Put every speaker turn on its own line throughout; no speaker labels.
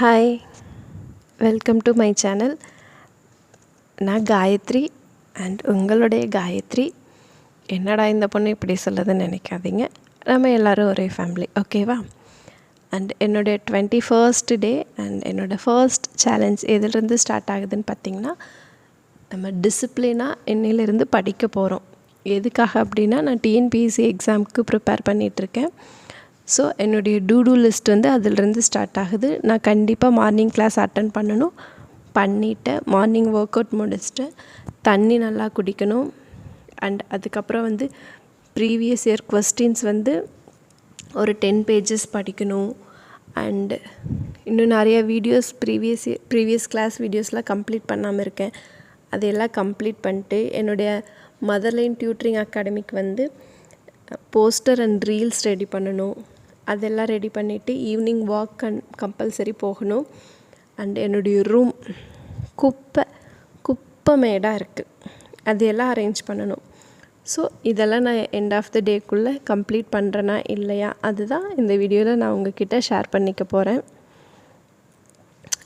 Hi, welcome to my channel. நான் Gayatri and உங்களுடைய காயத்ரி. என்னடா இந்த பொண்ணு இப்படி சொல்லுதுன்னு நினைக்காதீங்க. நம்ம எல்லோரும் ஒரே ஃபேமிலி, ஓகேவா? அண்ட் என்னுடைய 21st டே அண்ட் என்னோடய ஃபர்ஸ்ட் சேலஞ்ச் எதிலிருந்து ஸ்டார்ட் ஆகுதுன்னு பார்த்திங்கன்னா, நம்ம டிசிப்ளினாக இன்னிலிருந்து படிக்க போகிறோம். எதுக்காக அப்படின்னா, நான் டிஎன்பிஎஸ்சி எக்ஸாமுக்கு ப்ரிப்பேர் பண்ணிகிட்ருக்கேன். ஸோ என்னுடைய டூ லிஸ்ட் வந்து அதிலிருந்து ஸ்டார்ட் ஆகுது. நான் கண்டிப்பாக மார்னிங் கிளாஸ் அட்டன் பண்ணணும். பண்ணிவிட்டேன். மார்னிங் ஒர்க் அவுட் முடிச்சுட்டேன். தண்ணி நல்லா குடிக்கணும். அண்ட் அதுக்கப்புறம் வந்து ப்ரீவியஸ் இயர் கொஸ்டின்ஸ் வந்து ஒரு 10 பேஜஸ் படிக்கணும். அண்டு இன்னும் நிறைய வீடியோஸ் ப்ரீவியஸ் கிளாஸ் வீடியோஸ்லாம் கம்ப்ளீட் பண்ணாமல் இருக்கேன். அதையெல்லாம் கம்ப்ளீட் பண்ணிட்டு என்னுடைய மதர்லைன் டியூட்டரிங் அகாடமிக்கு வந்து போஸ்டர் அண்ட் ரீல்ஸ் ரெடி பண்ணணும். அதெல்லாம் ரெடி பண்ணிவிட்டு ஈவினிங் வாக் கம்பல்சரி போகணும். அண்ட் என்னுடைய ரூம் குப்பை மேடாக இருக்குது. அதையெல்லாம் அரேஞ்ச் பண்ணணும். ஸோ இதெல்லாம் நான் எண்ட் ஆஃப் த டேக்குள்ளே கம்ப்ளீட் பண்ணுறேனா இல்லையா, அதுதான் இந்த வீடியோவில் நான் உங்ககிட்ட ஷேர் பண்ணிக்க போகிறேன்.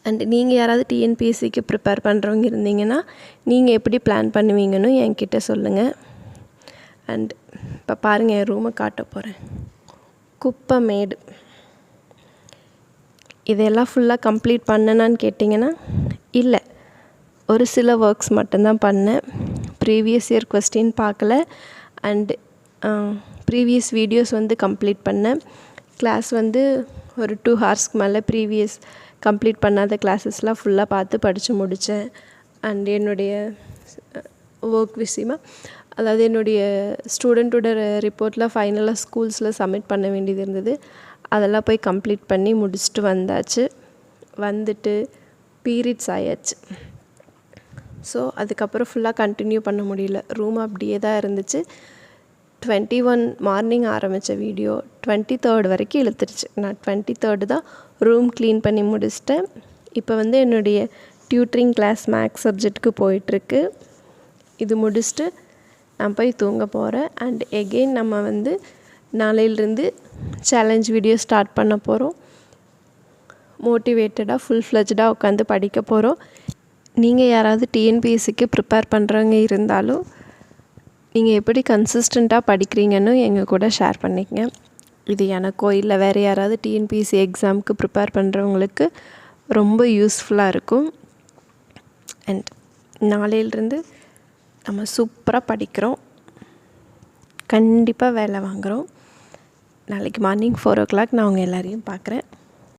அண்ட் நீங்கள் யாராவது டிஎன்பிஎஸ்சிக்கு ப்ரிப்பேர் பண்ணுறவங்க இருந்தீங்கன்னா, நீங்கள் எப்படி பிளான் பண்ணுவீங்கன்னு என்கிட்ட சொல்லுங்கள். அண்ட் இப்போ பாருங்கள், என் ரூமை காட்ட போகிறேன். குப்பை மேடு. இதெல்லாம் ஃபுல்லாக கம்ப்ளீட் பண்ணனான்னு கேட்டிங்கன்னா இல்லை, ஒரு சில ஒர்க்ஸ் மட்டும்தான் பண்ணேன். ப்ரீவியஸ் இயர் கொஸ்டின் பார்க்கல. அண்டு ப்ரீவியஸ் வீடியோஸ் வந்து கம்ப்ளீட் பண்ணேன். கிளாஸ் வந்து ஒரு 2 ஹார்ஸ்க்கு மேலே ப்ரீவியஸ் கம்ப்ளீட் பண்ணாத கிளாஸஸ்லாம் ஃபுல்லாக பார்த்து படித்து முடித்தேன். அண்ட் என்னுடைய ஒர்க் விஷயமா, அதாவது என்னுடைய ஸ்டூடெண்ட்டோட ரிப்போர்ட்டில் ஃபைனலாக ஸ்கூல்ஸில் சப்மிட் பண்ண வேண்டியது இருந்தது. அதெல்லாம் போய் கம்ப்ளீட் பண்ணி முடிச்சுட்டு வந்தாச்சு. வந்துட்டு பீரியட்ஸ் ஆயாச்சு. ஸோ அதுக்கப்புறம் ஃபுல்லாக கண்டினியூ பண்ண முடியல. ரூம் அப்படியே தான் இருந்துச்சு. 21 மார்னிங் ஆரம்பித்த வீடியோ 23rd வரைக்கும் இழுத்துருச்சு. நான் 23rd தான் ரூம் க்ளீன் பண்ணி முடிச்சிட்டேன். இப்போ வந்து என்னுடைய டியூட்டரிங் கிளாஸ் மேக்ஸ் சப்ஜெக்ட்டுக்கு போயிட்டுருக்கு. இது முடிச்சுட்டு நான் போய் தூங்க போகிறேன். அண்ட் எகெயின் நம்ம வந்து நாளையிலிருந்து சேலஞ்ச் வீடியோ ஸ்டார்ட் பண்ண போகிறோம். மோட்டிவேட்டடாக ஃபுல் ஃப்ளெஜ்டாக உட்காந்து படிக்க போகிறோம். நீங்கள் யாராவது டிஎன்பிஎஸ்சிக்கு ப்ரிப்பேர் பண்ணுறவங்க இருந்தாலும், நீங்கள் எப்படி கன்சிஸ்டண்ட்டாக படிக்கிறீங்கன்னு எங்கள் கூட ஷேர் பண்ணிக்கங்க. இது எனக்கோ இல்லை வேறு யாராவது டிஎன்பிஎஸ்சி எக்ஸாமுக்கு ப்ரிப்பேர் பண்ணுறவங்களுக்கு ரொம்ப யூஸ்ஃபுல்லாக இருக்கும். அண்ட் நாளையிலிருந்து நம்ம சூப்பராக படிக்கிறோம். கண்டிப்பாக வேலை வாங்குகிறோம். நாளைக்கு மார்னிங் 4 o'clock நான் உங்கள் எல்லாரையும் பார்க்குறேன்.